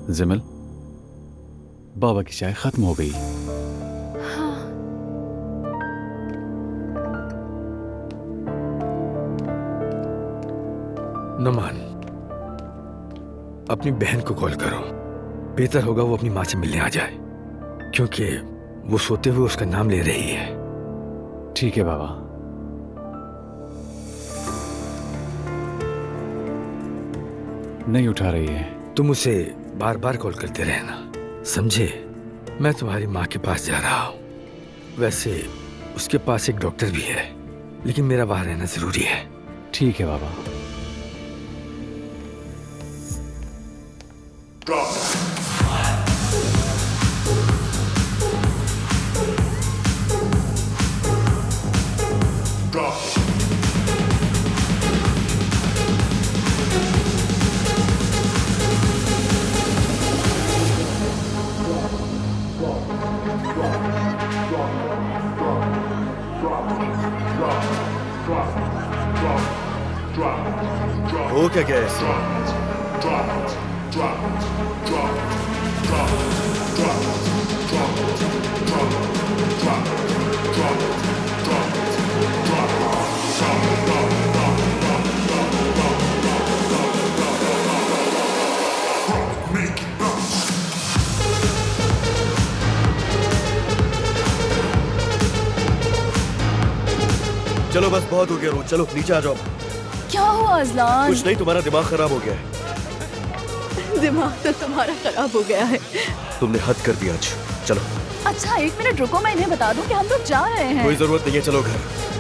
जिमल, बाबा की चाय खत्म हो गई। हाँ। नमान, अपनी बहन को कॉल करो। बेहतर होगा वो अपनी माँ से मिलने आ जाए, क्योंकि वो सोते हुए उसका नाम ले रही है। ठीक है बाबा। नहीं उठा रही है। तुम उसे बार बार कॉल करते रहना, समझे? मैं तुम्हारी माँ के पास जा रहा हूँ। वैसे उसके पास एक डॉक्टर भी है, लेकिन मेरा वहां रहना जरूरी है। ठीक है बाबा। हो क्या गया है? चलो बस बहुत हो गया रो, चलो नीचे आ जाओ। क्या हुआ अजलान? कुछ नहीं, तुम्हारा दिमाग खराब हो गया है। दिमाग तो तुम्हारा खराब हो गया है। तुमने हद कर दिया आज। चलो। अच्छा 1 मिनट रुको, मैं इन्हें बता दूं कि हम लोग जा रहे हैं। कोई जरूरत नहीं है, चलो घर।